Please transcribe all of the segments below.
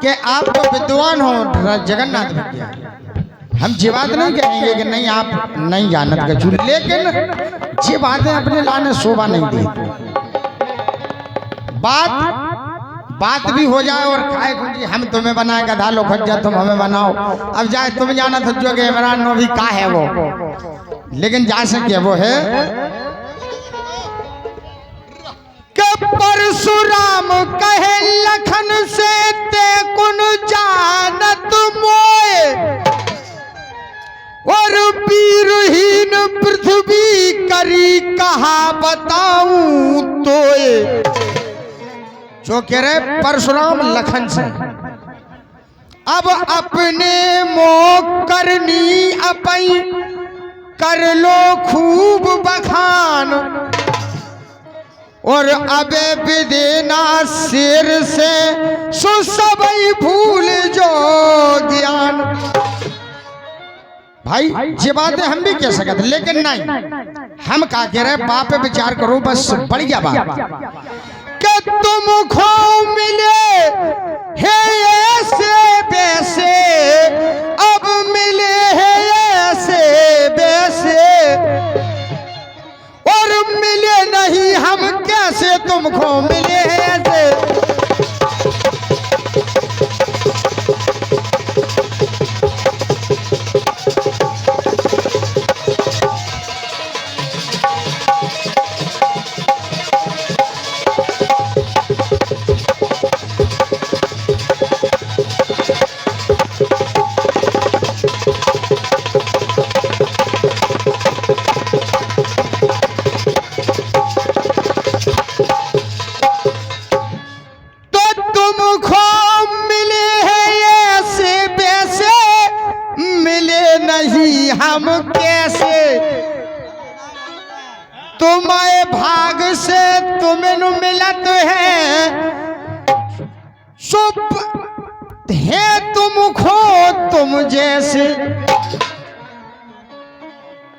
कि आप तो विद्वान हो जगन्नाथ भैया, हम ये बात नहीं कहेंगे कि नहीं आप नहीं जानत कछु, लेकिन ये बातें अपने लाने शोभा नहीं दी। बात भी हो जाए और खाए खुजी हम तुम्हें बनाए गधा लो खज्जा तुम हमें बनाओ। अब जाए तुम जाना था जो कि इमरान नो भी का है वो, लेकिन जा सके वो है कि परशुराम कहे लखन से ते कुन जानत मोए, और वीरहीन पृथ्वी करी कहा बताऊं तोए। जो कह रहे परशुराम लखन से, अब अपने मोह करनी अपई कर लो खूब बखान, और अबे विदेना सिर से सो सबई भूल जो ज्ञान। भाई ये बातें हम भी कह सकते, लेकिन नहीं, हम क्या कह रहे बाप पे विचार करो बस, बढ़िया बात कि तुम खो मिले है ऐसे वैसे, अब मिले है ऐसे वैसे, और मिले नहीं हम कैसे तुमको मिले हैं ऐसे। हम कैसे तुम्हारे भाग से तुम्हें मिलत है, सुप है तुम खो तुम जैसे,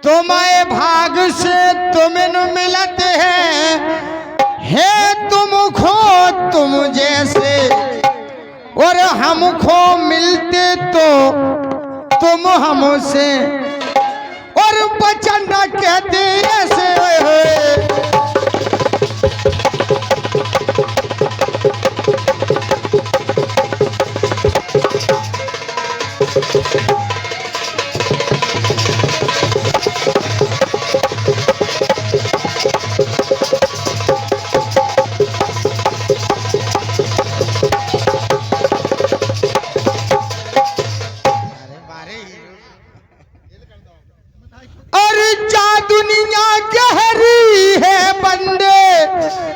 तुम्हारे भाग से तुम्हें मिलत है तुम खो तुम जैसे, और हमको मिलते तो तुम हमसे, और बचन न कहते ऐसे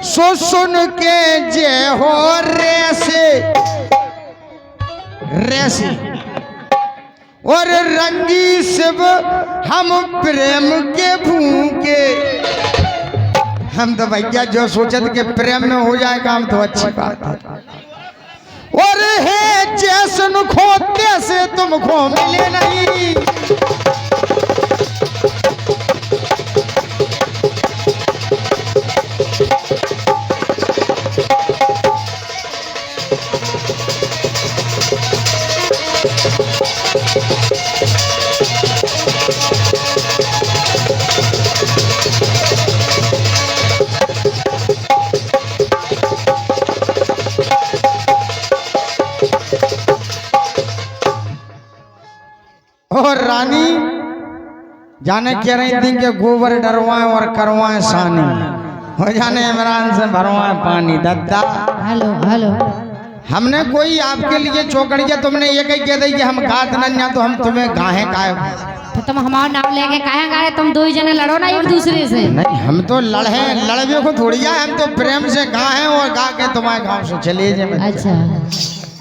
सो सुन के जय हो रेसे रेसे, और रंगी शिव हम प्रेम के भूखे। हम तो भैया जो सोचत के प्रेम में हो जाए काम तो अच्छी बात है, और है जैसन खोते से तुमको मिले नहीं। और रानी जाने कह रही थी कि गोबर डरवाएं और करवाएं सानी, हो जाने इमरान से भरवाएं पानी। दद्दा हेलो हेलो, हमने कोई आपके लिए चौकड़िया तुमने ये कही कह दी कि हम गात नहीं, तो हम तुम्हें गाहे गाए तो तुम हमारा नाम लेके काहे गाए? तुम दो ही जने लड़ो ना एक दूसरे से। नहीं हम तो लड़वे को थोड़ी है, हम तो प्रेम से गाए और गा के तुम्हारे गाँव से चले जाए। अच्छा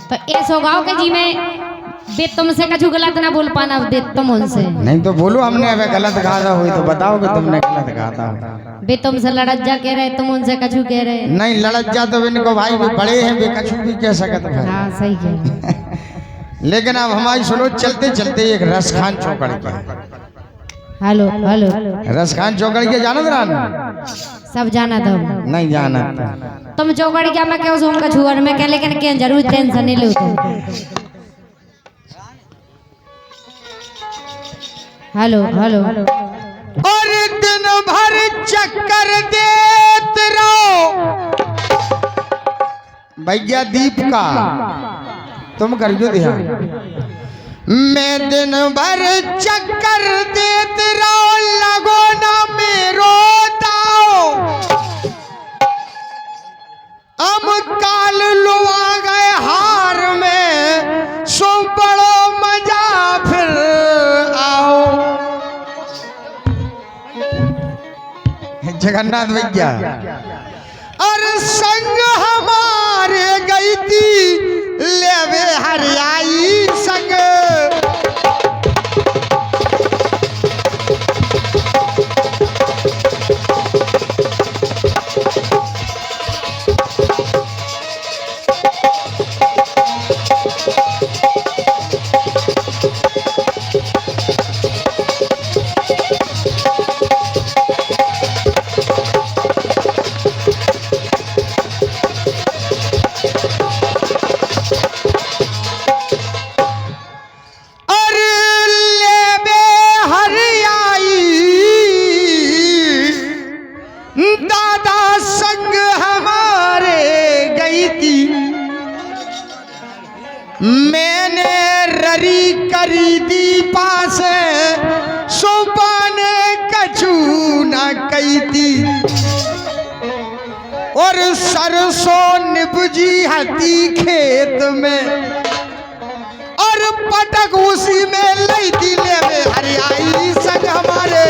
तो ऐसो गाँव के जी में बे तुमसे कछु गलत ना बोल पाना दे तुम उनसे। नहीं तो बोलो हमने अगर गलत कहा हुई तो बताओ कि तुमने गलत कहा था। बे तुमसे लड़ज्जा कह रहे, तुम उनसे कछु कह रहे। नहीं लड़ज्जा तो इनको भाई भी बड़े हैं, वे कछु भी कह सकते हैं। हाँ सही कह। लेकिन अब हमारी सुनो, चलते चलते एक रसखान चौकड़ के। हेलो हेलो, रसखान चौकड़ के जाना था? सब जाना था। नहीं जाना। तुम चौकड़ी क्या मैं क्यों सोम का छुअर में कह लेकिन क्या जरूर टेंशन नहीं लो तुम। हेलो हेलो और दिन भर चक्कर देते रहो भैया दीप का तुम कर जो ध्यान। मैं दिन भर चक्कर देते रहो लगो ना मेरो दाओ हम काल लुआ गए हार में सो बड़ो मजा फिर आओ। जगन्नाथ भैया और संग हमारे गई थी लेवे हरियाई संग। मैंने ररी करी दी पास सोपान कछू न कई थी और सरसों निपजी हती खेत में और पटक उसी में लई थी ले हरियाई संग हमारे।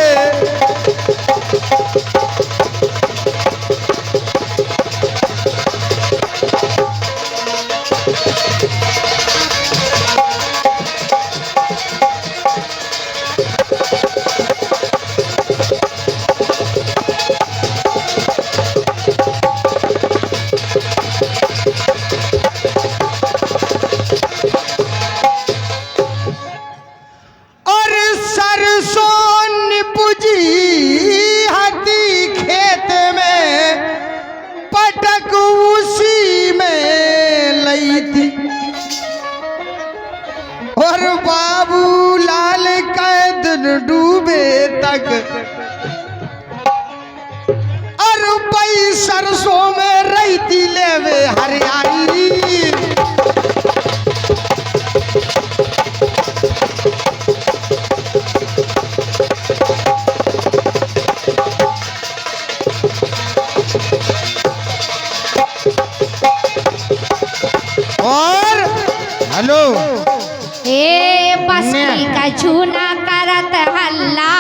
और बाबू लाल के दिन डूबे तक और पई सरसों में रहती लेवे हरियाली। और हेलो ए बस्ती कछु ना करत हल्ला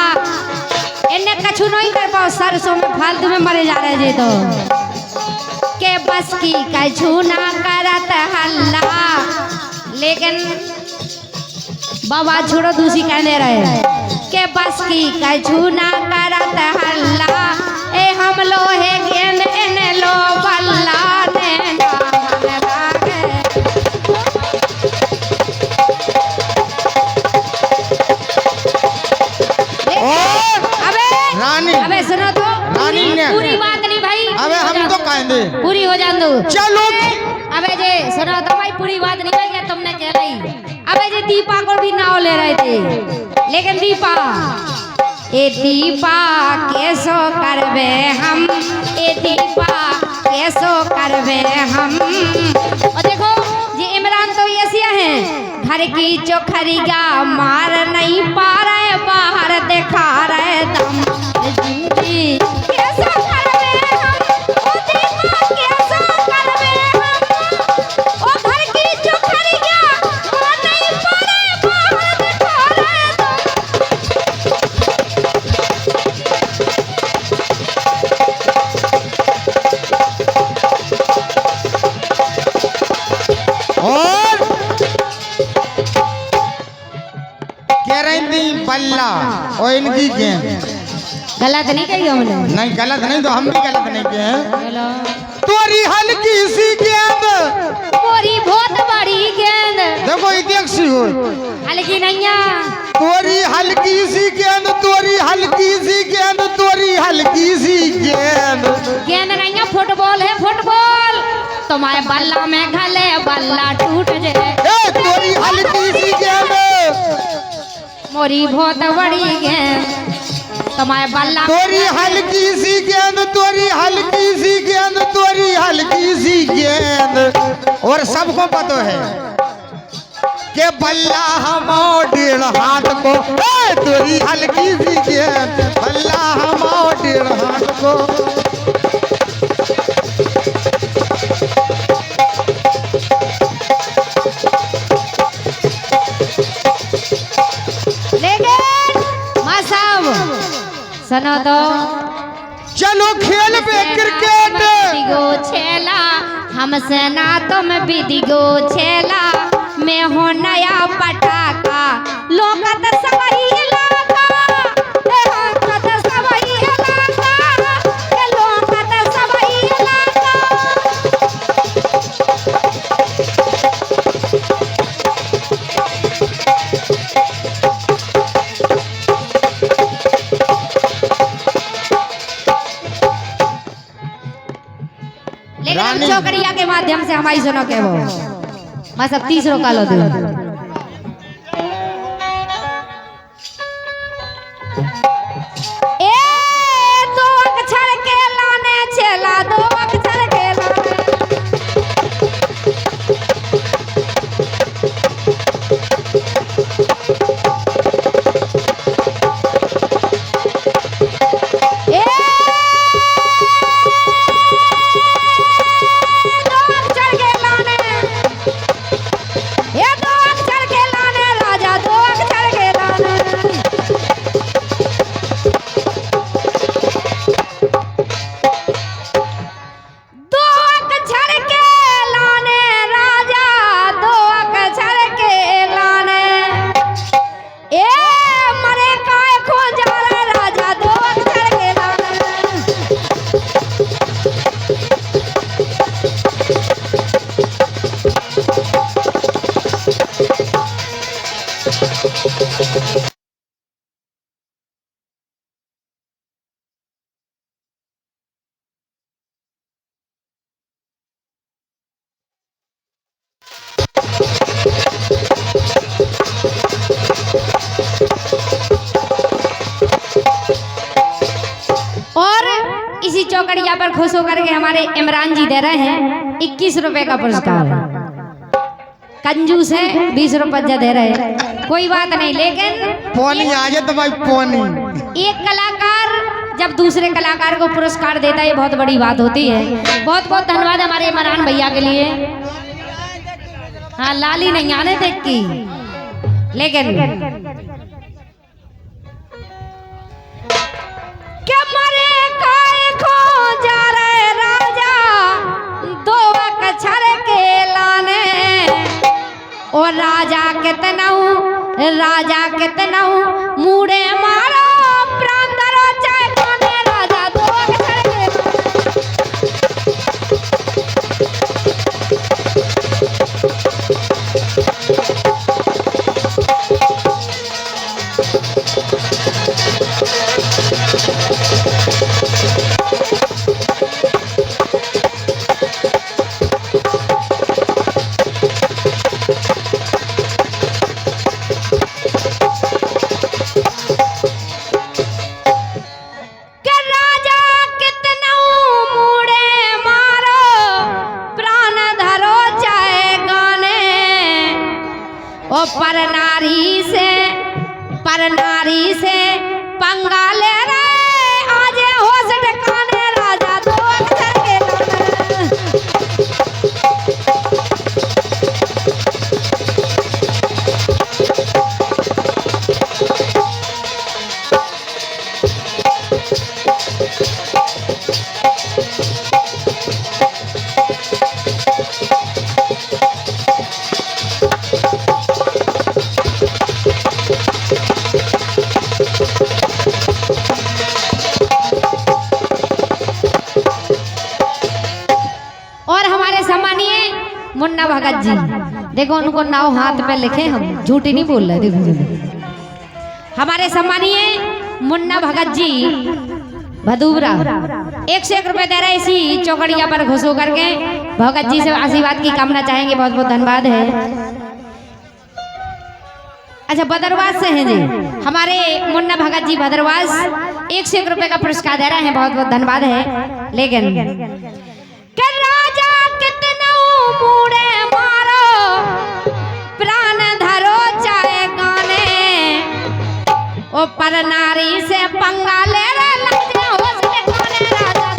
इन्हें कछु नहीं कर पाओ सरसों में फालतू में मरे जा रहे तो के बस की कछु ना करत हल्ला। लेकिन बाबा छोड़ो दूसरी कहने रहे के बस की कछु ना करत हल्ला ए हम लोहे गेंद इन लो बल्ला ने अबे सुनो तो पूरी बात नहीं भाई। अबे हम तो कहेंगे पूरी हो जान दो चलो। अबे जे सुनो तो भाई पूरी बात नहीं भाई क्या तुमने कह रही। अबे जे दीपा को भी नाव ले रहे थे लेकिन दीपा ए दीपा कैसो करबे हम ए दीपा कैसो करबे हम। और देखो ये इमरान तो ऐसिया है घर की चोखरिया मार नहीं पा रहे बाहर दिखा रहे दम। कैसो करबे हम ओ दीपा कैसो करबे हम ओ घर की चोखरिया मार नहीं पा रहे बाहर दिखा रहे दम। और कह रही थी बल्ला और इनकी गेंद गलत नहीं कही हमने। नहीं गलत नहीं तो हम भी गलत नहीं किए हैं। हेलो तोरी हल्की सी गेंद मोरी बहुत बड़ी गेंद देखो देख सी हो हल्की नहीं तोरी हल्की सी गेंद तोरी हल्की सी गेंद तोरी हल्की सी गेंद गेंद नहीं है फुटबॉल है फुटबॉल। तुम्हारे बल्ला में घले बल्ला टूट जाए। ए तोरी हल्की सी गेंद, मोरी बहुत बड़ी गेंद, तुम्हारे बल्ला तोरी हल्की सी गेंद, तोरी हल्की सी गेंद, तोरी हल्की सी गेंद। और सबको पता है के बल्ला हमो 1.5 हाथ को, ए तोरी हल्की सी गेंद, बल्ला हमो 1.5 हाथ को। सुनो तो चलो खेल पे क्रिकेट। बिदिगो छेला हमसे ना तुम बिदिगो छेला, मैं हो नया पटाखा लोकत सबही इलाका, लोकत सबही इलाका, लोकत सबही इलाका। लेकिन हम चौकड़िया के माध्यम से हमारी सुनो के वो बस अब 30 रोका लो दो। ए 2 अक्षर के लाने छेला, 2 अक्षर के लाने। इसी चौकड़िया पर खुश होकर के हमारे इमरान जी दे रहे हैं 21 रुपए का पुरस्कार। कंजूस है 20 रुपया दे रहे हैं, कोई बात नहीं, लेकिन पानी आ जाए तो भाई पानी। एक कलाकार जब दूसरे कलाकार को पुरस्कार देता है ये बहुत बड़ी बात होती है। बहुत बहुत धन्यवाद हमारे इमरान भैया के लिए। हाँ लाली नहीं आने देख की, लेकिन क्या मरे काय खो जा रहे राजा 2 अक्षर के लाने, और राजा कितना मुड़े मारो प्राण दरो चाहे खाने, राजा 2 अक्षर के पर नारी से पंगा ले रहे आज होश ठिकाने, राजा 2 अक्षर के मुन्ना भगत जी, देखो उनको नाव हाथ पे लिखे, हम झूठी नहीं बोल रहे। देखो हमारे सम्मानीय मुन्ना भगत जी भदूबरा 1 से 1 रुपए दे रहे इसी चौकड़िया पर घुसो करके भगत जी से आशीर्वाद की कामना चाहेंगे। बहुत बहुत धन्यवाद है। अच्छा भद्रवास से हैं जी हमारे मुन्ना भगत जी भद्रवास 1 से 1 रुपए का पुरस्कार दे रहे हैं। बहुत बहुत धन्यवाद है। लेकिन के राजा कितना मुड़े मारो प्राण धरो चाहे गाने ओ पर नारी से पंगा ले रे लगे हौसले गाने राजा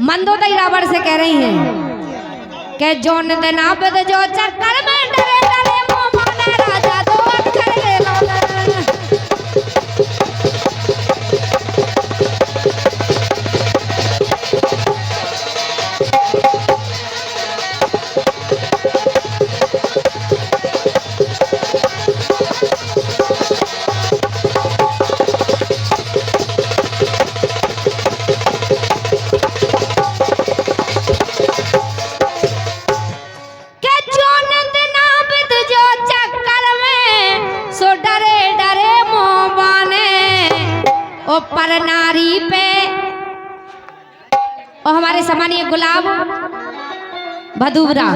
मंदोदई रावण से कह रही हैं कि जोन दिन आबद जो चक्कर में डरे डरे मुंह माने राजा दो अक्षर के लाले। पर नारी पे और हमारे सम्मानीय गुलाब भदूबरा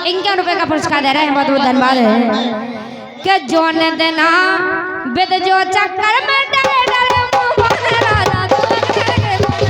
51 रुपए का पुरस्कार दे रहे हैं। बहुत बहुत धन्यवाद है। कि जोन देना विद जो चक्कर में डरे डरे मुंह माने राजा दो अक्षर के लाले।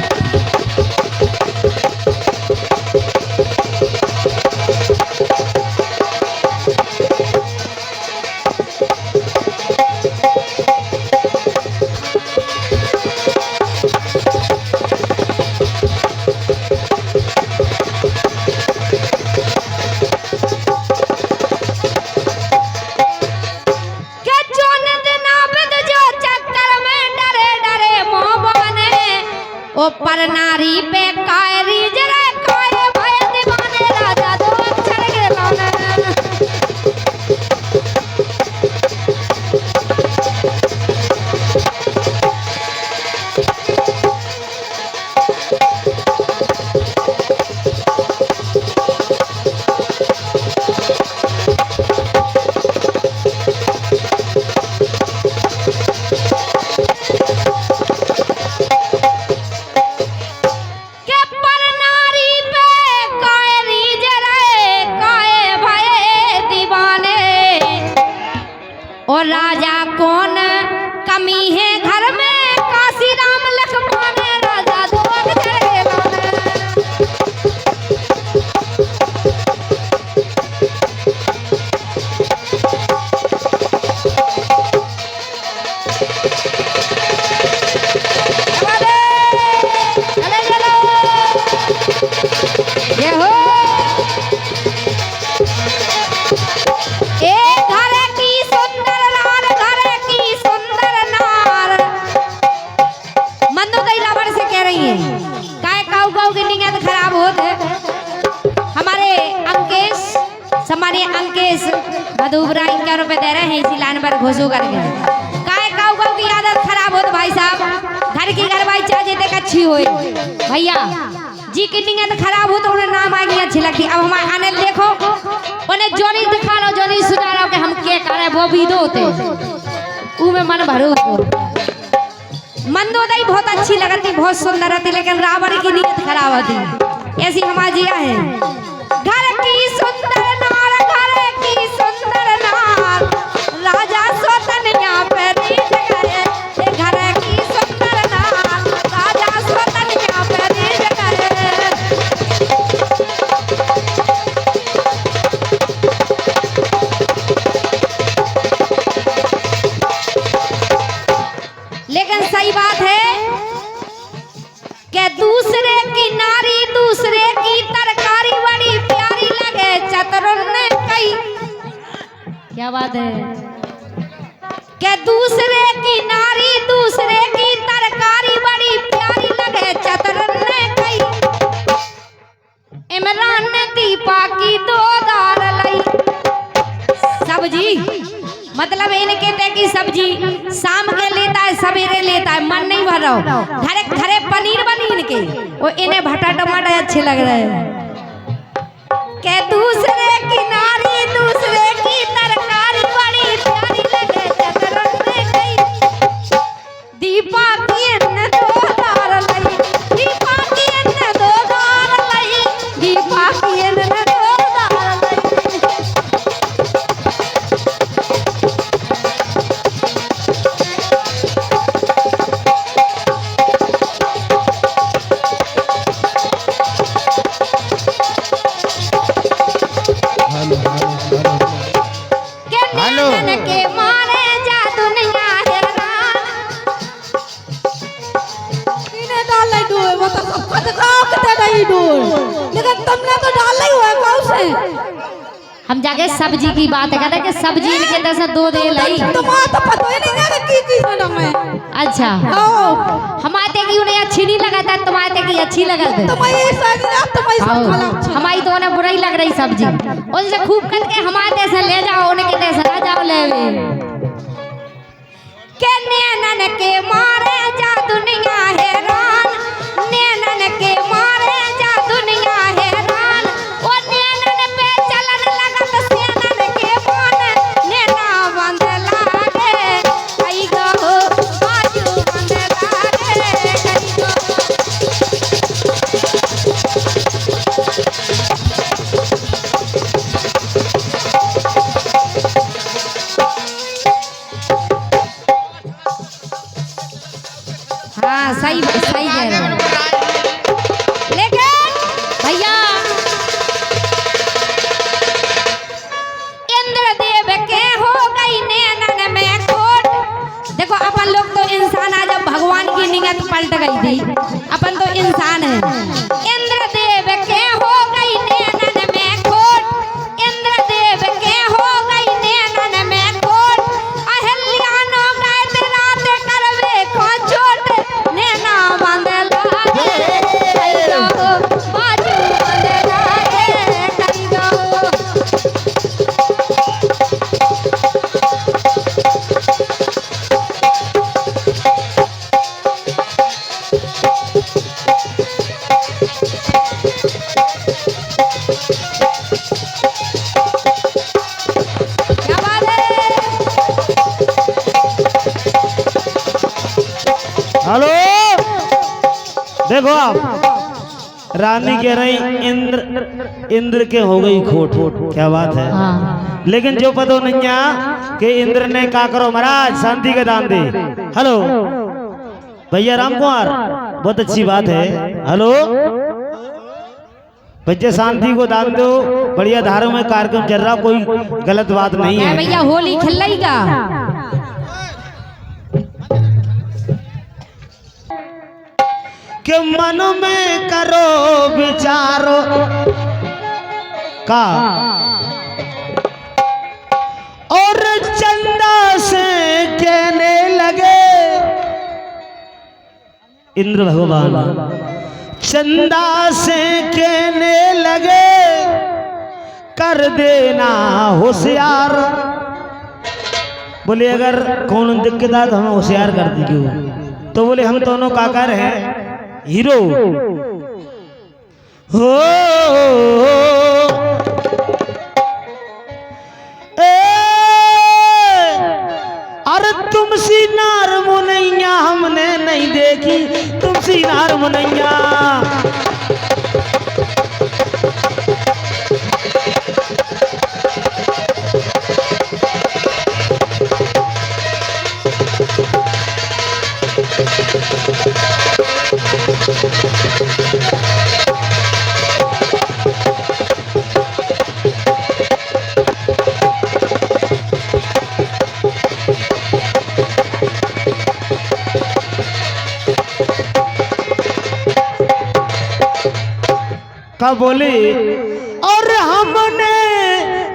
ओ पर नारी पे कायरी जरा काये भय दीवाने राजा दो अक्षर के लाले। और राजा कौन कमी है घर में काशी राम लक्ष्मण राजा दो अक्षर के लाले। ये हो खराब होते हमारे अंकेश हमारे अंकेश भदूबरा 51 रुपए दे रहे हैं इसी लाइन पर घोषो करके। काय काऊ काऊ की आदत खराब होत भाई साहब घर की घरवाई चाहे तक अच्छी होए भैया जी की नीयत खराब हो तो उन्हें नाम आ गई अच्छी लगती। अब हमारे आने देखो उन्हें जोनी दिखा लो जोनी सुना लो कि हम क्या करे वो भी दो होते ऊ में मन भरो। मंदोदई बहुत अच्छी लगती बहुत सुंदर होती लेकिन रावण की नीयत खराब होती। ऐसी हमारी जिया है। घर की सुंदर नार घर की सुंदर नार राजा सोतनिया पे रीझ गए। घर की सुंदर नार राजा सोतनिया पे रीझ गए। क्या बात है कि दूसरे की नारी दूसरे की तरकारी बड़ी प्यारी लगे चतुरन ने कही इमरान ने दीपा की दो दार लाई सब्जी मतलब इन्हें कहते हैं कि सब्जी शाम के लेता है सवेरे लेता है मन नहीं भर रहा घरे घरे पनीर बनी इनके वो इन्हें भटा टमाटर अच्छे लग रहे हैं के दूसरे की नारी दूसरे की तरकारी बड़ी प्यारी लगे चतुरन ने कही दीपा की इन्हें दो दार लाई दीपा की इन्हें दो दार लाई दीपा की इन्हें दो दार लाई के मारे जा दुनिया हैरान इन्हें डाल नहीं दो वो तो सब खतरा नहीं दो लेकिन तुमने तो डाल नहीं हुआ कौन से हम जाके सब्जी की बात है कहते कि सब्जी इनके तरह से दो दे लाई तुम्हारा तो पता ही नहीं है कि चीज है मैं अच्छा हमारे की उन्हें अच्छी नहीं लगा था तुम्हारे की अच्छी लगा था तुम्हारी सब्जी ना तुम्हारी सब खाना हमारी तो उन्हें बुराई लग रही सब्जी उनसे खूब करके हमारे से ले जाओ उनके देश ना जाओ ले के नैनन के मारे जा दुनिया हैरान नैनन के मारे जा दुनिया हैरान ओ नैनन पे चलन लगत सेनन के मन नैना बंद लागे कई गो बाजू बंद लागे कई गो हाँ सही कह रहे हो लेकिन भैया इंद्रदेव के हो गई नैनन में खोट देखो अपन लोग तो इंसान आज जब भगवान की नियत पलट गई थी अपन तो इंसान है इंद्रदेव के हो गई नैनन में खोट इंद्रदेव के हो गई नैनन में खोट अहल्यानो गायत रात करवे को चोट नैना बंद लागे कई गो बाजू बंद लागे कई गो क्या बात है हेलो देखो आप रानी कह रही इंद्र के हो गई खोट क्या बात है हाँ लेकिन जो पतो नहीं है कि इंद्र ने का करो महाराज शांति का दान दे हेलो भैया राम कुमार बहुत अच्छी बात है हेलो बच्चे शांति को दान दो बढ़िया धार्मिक कार्यक्रम चल रहा कोई गलत बात नहीं क्या है भैया होली खेल रही का कि मन में करो विचारो का और चंदा से कहने लगे इंद्र भगवान चंदा से कहने लगे कर देना होशियार बोले अगर कौन दिक्कत है तो हमें होशियार कर दीजिए तो बोले हम दोनों काकर हैं हीरो हो अरे तुम सी नार मुनैया हमने नहीं देखी तुम सी नार मुनैया का बोले और हमने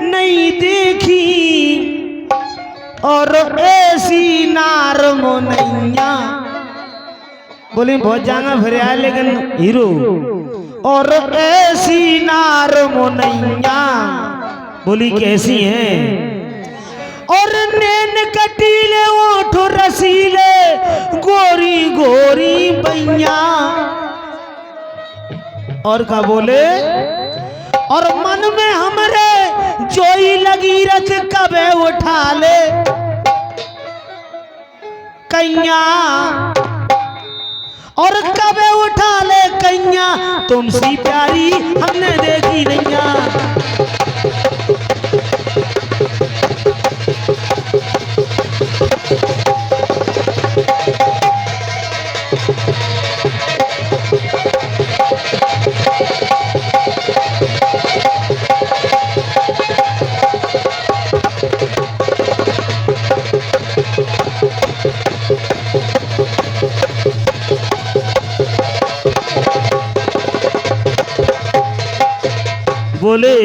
नहीं देखी और ऐसी नार मोनैया। बोली बहुत जाना फिर आया लेकिन हीरो। और ऐसी नार मोनैया, बोली कैसी हैं? और नैन कटीले ओठ रसीले गोरी गोरी बैया। और का बोले और मन में हमरे जोई लगी रथ कबे उठा ले कैया। और कबे उठा ले कैया, तुमसी प्यारी हमने देखी नैया। बोले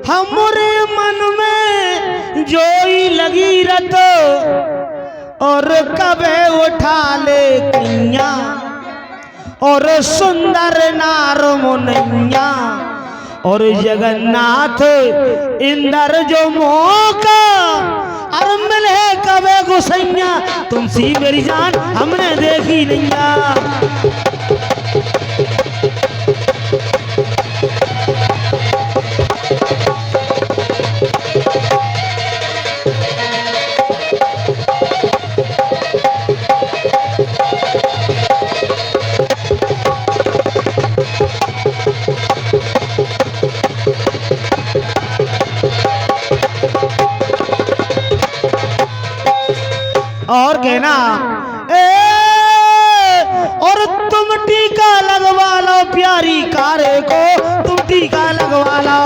हमरे मन में जोई लगी रत और कबे उठा ले कैया। और सुंदर नार मोनैया। और जगन्नाथ इंदर जो मौका और मिले कबे गुसैया। तुमसी मेरी जान हमने देखी नैया। और कहना और तुम टीका लगवा लो प्यारी कारे को, तुम टीका लगवा लो।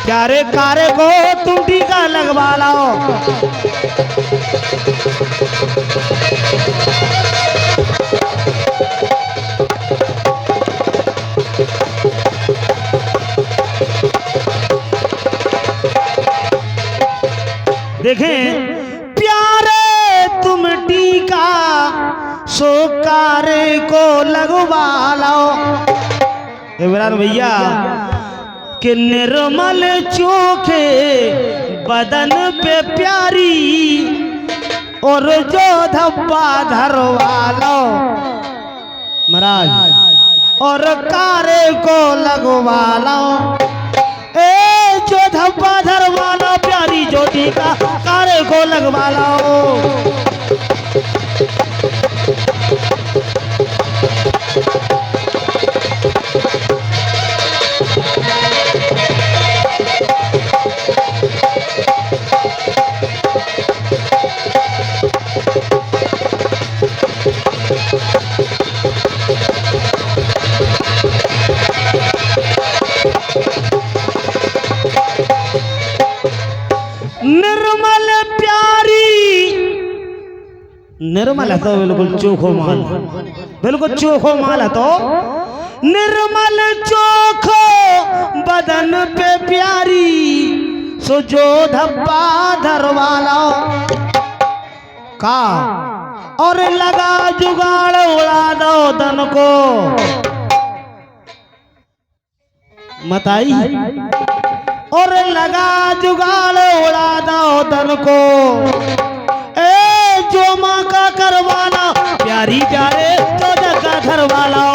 प्यारे कारे को तुम टीका लगवा लो। देखें प्यारे तुम टीका सोकारे को लगवा लो। इमरान भैया कि निर्मल चोखे बदन पे प्यारी और जो धब्बा धरवा लो महाराज। और कारे को लगवा लो। जो धब्बा धरवा लो प्यारी ज्योति का कारे को लगवा लो। निर्मल प्यारी, निर्मल है तो बिल्कुल चोखो माल, बिल्कुल चोखो माल है तो निर्मल चोखो बदन पे प्यारी सो जो धब्बा धरवाला का और लगा जुगाड़ उड़ा दो धन को मताई और लगा जुगाड़ उड़ा दो धन को। ए जो माँ का करवाना प्यारी प्यारे तो जगह घरवाला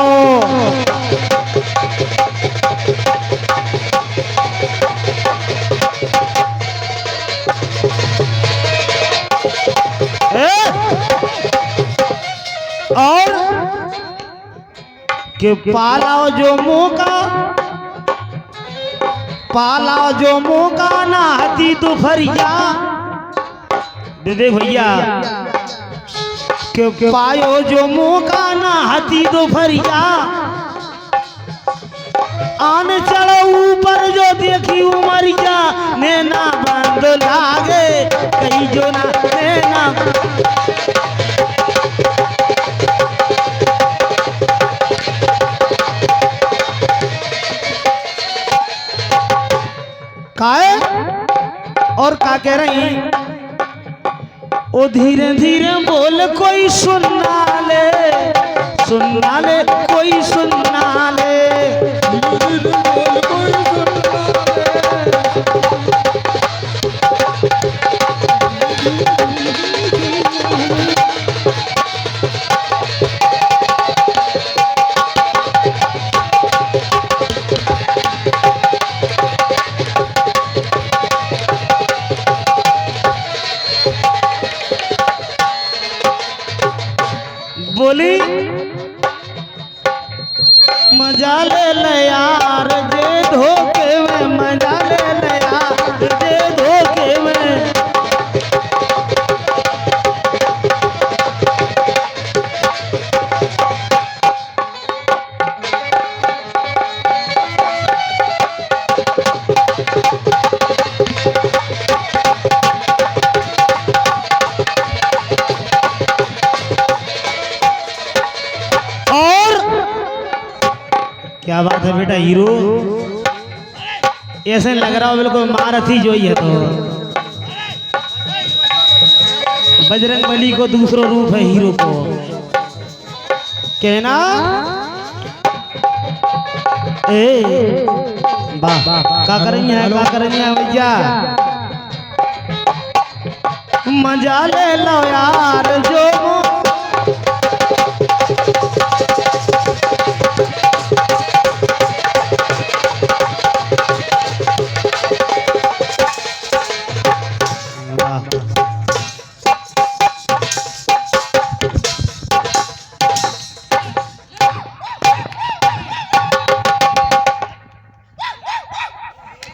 और के पालाओ जो मुंह का पालाओ जो मुंह का ना हती दोपहरिया दे भैया के पायो जो मुंह का ना हती दोपहरिया आन चढ़ो ऊपर जो देखी उमरिया नैना बंद लागे कहीं जो ना नैना कहीं ओ धीरे धीरे बोल कोई सुनना ले कोई सुनना ले। बोली मजा ले यार जे धोखे में, मजा ले यार जे धोखे में। क्या बात है बेटा हीरो, ऐसे लग रहा हो बिल्कुल महारथी जो ही है। तो बजरंग बली को दूसरा रूप है हीरो को कहना। ए वाह क्या करेंगे भैया, मजा ले लो यार जो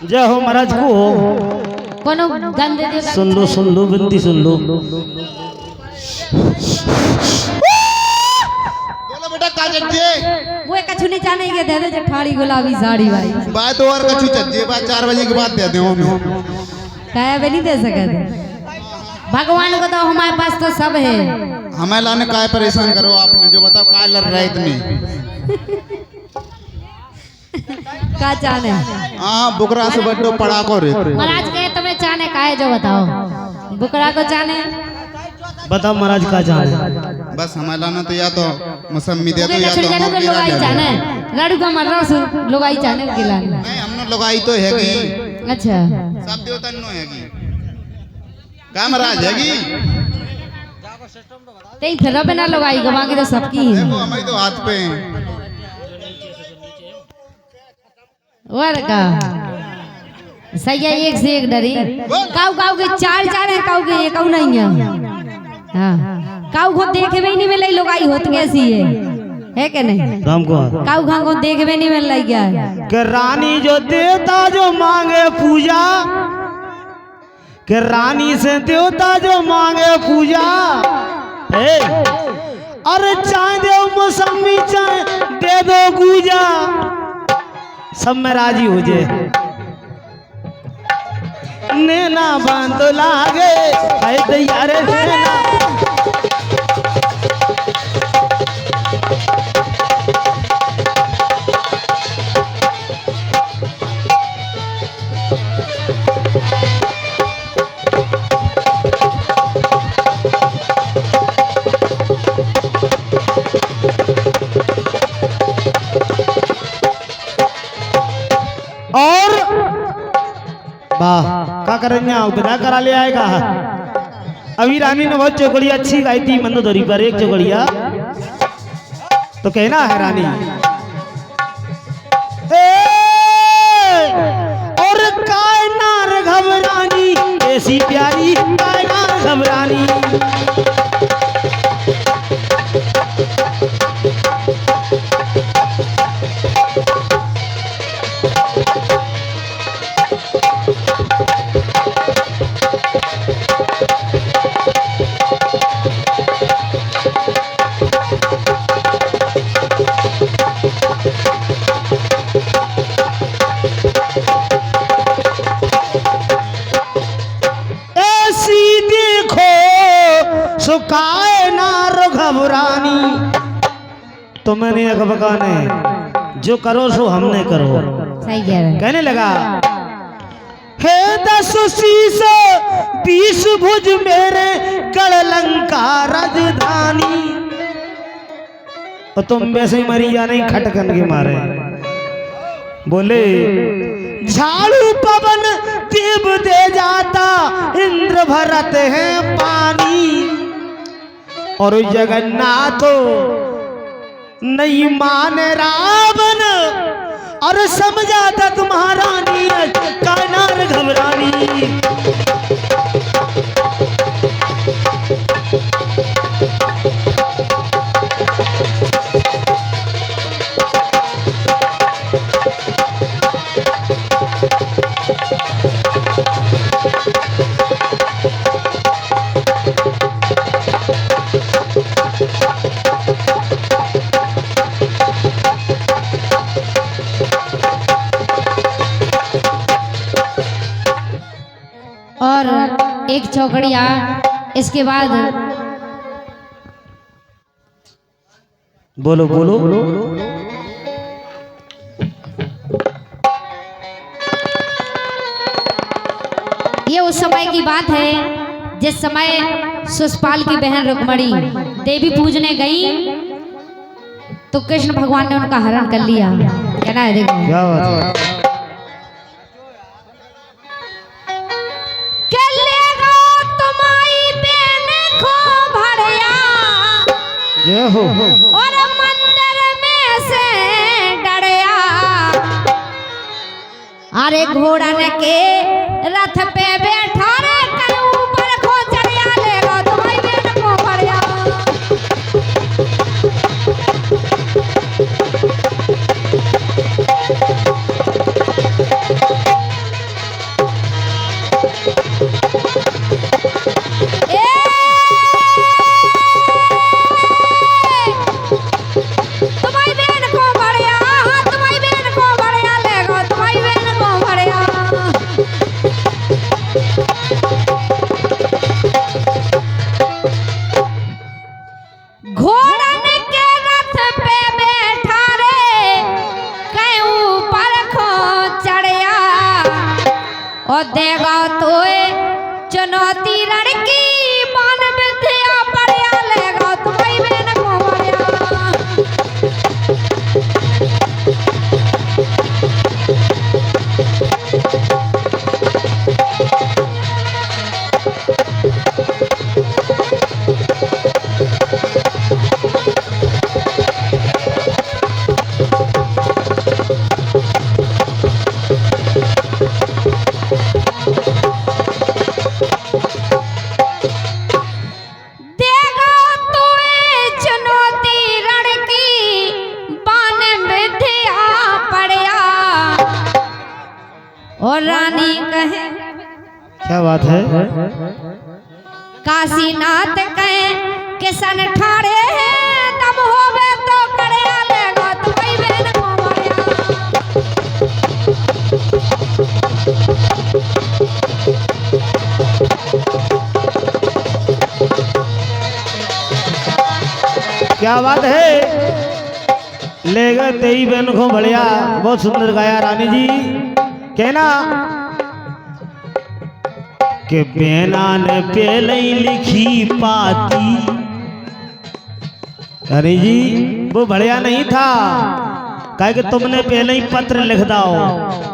जय हो महाराज को। कोनो गंदे दे सुन लो बिंदी सुन लो। बोलो बेटा का चज्जे वो कछु नहीं जाने के दे दे ठाड़ी गुलाबी साड़ी भाई। बात तो और कछु चज्जे बात 4 बजे के बाद दे दे मैं काया भी नहीं दे सकते। भगवान को तो हमारे पास तो सब है। हमें लाने काय परेशान करो आपने, जो बताओ काय लड़ रहा है इतनी। का चाने हाँ बुकरा से बड्डो पड़ा को रे महाराज कहे तुम्हें चाने का है जो बताओ। बुकरा को चाने बताओ महाराज का चाने। बस हमें लाना तो या तो मौसमी दे दो या कछु तो जाने तो लोगाई चाने लड़ू को मर रहा हूं लोगाई चाने के लाने। नहीं हमने लगाई तो हैगी। अच्छा सब देवता नो हैगी का महाराज हैगी। तेई फिर बिना लोगाई को बाकी तो सबकी है। देखो हमारी तो हाथ पे हैं। और का सही है, एक से एक डरी। काऊ के 4 है, काऊ के एक नहीं है। हाँ काऊ को देखे भी नहीं मिले लोगाई होत कैसी है कि नहीं। राम को काऊ खां को देखे भी नहीं मिल गया कि रानी जो देवता जो मांगे पूजा, कि रानी से देवता जो मांगे पूजा। अरे चाय दो मौसमी चाय दे दो गुजा, सब में राजी हो जाए। नैना बांध लागे है तैयार नैना। और वाह क्या करेंगे विदा करा ले आएगा। अभी रानी ने बहुत चौकड़िया अच्छी गाई थी मंदोदरी पर एक चौकड़िया तो कहना है रानी और कायनार घबरानी ऐसी प्यारी कायनार घबरानी। कायनार घबरानी तो मैंने अखबकाने जो करो सो हमने करो। सही कह रहे कहने लगा हे 10 शीश 20 भुज मेरे गढ़ लंका राजधानी। और तुम वैसे ही मरी या नहीं खटकन के मारे। बोले झाड़ू पवन देव दे जाता इंद्र भरत है पानी। और जगन्नाथ नहीं माने रावण और समझा तक महारानी कानार घबरानी। और एक चौकड़िया इसके बाद बोलो बोलो। ये उस समय की बात है जिस समय सुषपाल की बहन रुक्मणी देवी पूजने गई तो कृष्ण भगवान ने उनका हरण कर लिया। कहना है देखो क्या बात है। जय हो। और मंदिर में से डरिया अरे घोड़न के रथ पे बैठा रे कहीं ऊपर खो चढ़िया लेगा तुम्हारी बेट को बढ़िया। और देगा तो चुनौती लड़की मान विद्या पढ़िया लेगा तुम्हारी बहन को बढ़िया। और रानी कहे क्या बात है। काशीनाथ कहे किसन ठाड़े हैं तब होवे तो करे लेगा तुम्हारी बहन को बढ़िया। क्या बात है। ले गए तेरी बहन को बढ़िया। बहुत सुंदर गाया रानी जी। कहना कि बेना ने पहले ही लिखी पाती। रानी जी वो बढ़िया नहीं था। कहे कि तुमने पहले ही पत्र लिख दाओ।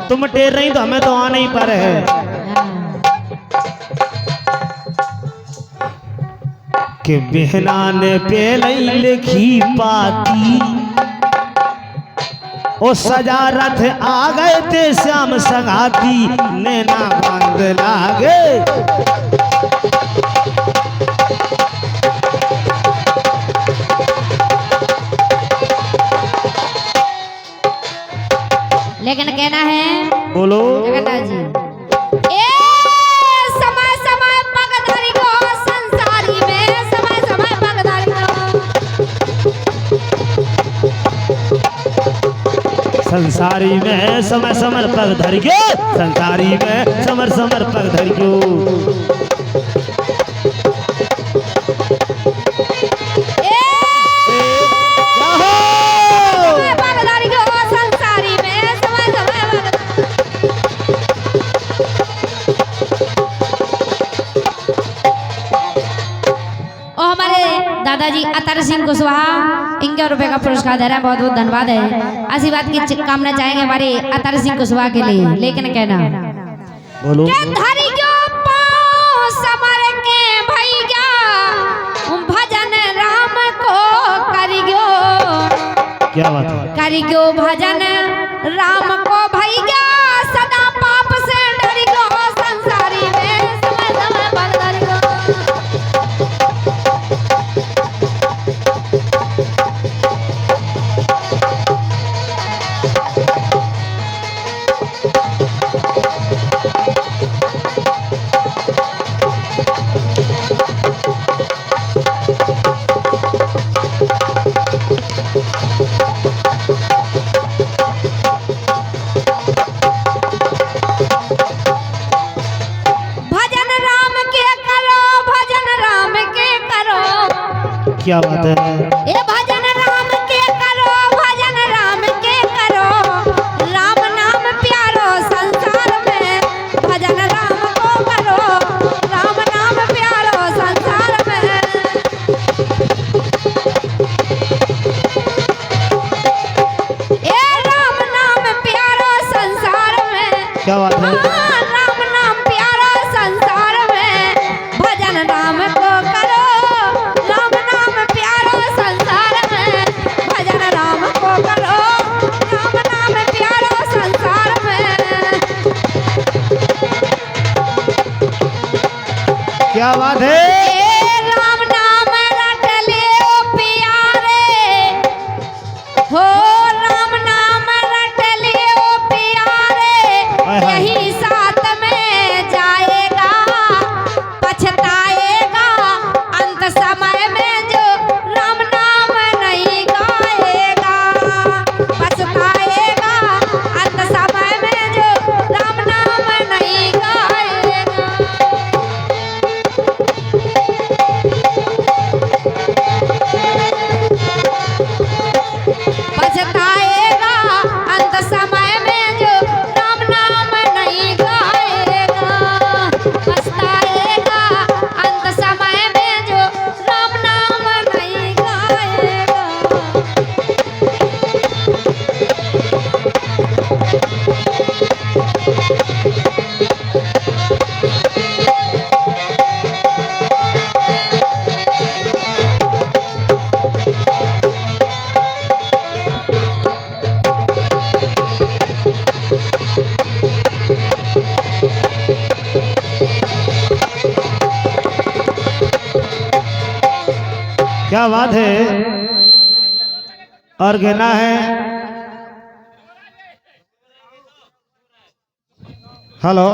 तुम टेर नहीं तो हमें तो आने ही पर है। कि बेना ने पहले ही लिखी पाती। ओ सजा रथ आ गए थे श्याम संगाती नैना बांध लागे। लेकिन कहना है बोलो जगन्नाथ जी ए समय समय पगधारी को संसारी में समय समय पगधारी को संसारी में समय समर पग धर के। संसारी में समर समर पग धर के। दादाजी अतर सिंह कुशवाहा इनके रुपए का पुरस्कार दे रहे हैं, बहुत बहुत धन्यवाद है। आशीर्वाद की कामना चाहेंगे हमारे अतर सिंह कुशवाहा के लिए। लेकिन कहना बोलो धरी गयो पाँव समर के भैया भजन राम को करियो, क्या बात है, करियो भजन राम को भैया सदा पाप से डरियो संसारी में समय समय पर डरियो। भजन राम के करो, भजन राम के करो, क्या बात है, ए भजन राम के करो, भजन राम के करो, राम नाम प्यारो संसार में, भजन राम को करो, राम नाम प्यारो संसार में। ए राम नाम प्यारो संसार में, क्या बात है, हाँ, राम नाम प्यारो संसार में, भजन राम को करो, राम नाम प्यारो संसार में, भजन राम को करो, राम नाम प्यारो संसार में। क्या बात है, ए राम नाम रट लियो प्यारे, हो राम नाम रट लियो प्यारे, हाय हाय। यही साथ में जाएगा पछताएगा अंत समय में जो राम नाम नहीं गाएगा, पछताएगा अंत समय में जो राम नाम नहीं गाएगा। पछताएगा अंत समय में जो राम नाम नहीं गाएगा, पछताएगा अंत समय में जो राम नाम नहीं गाएगा। क्या बात है, और कहना है हेलो।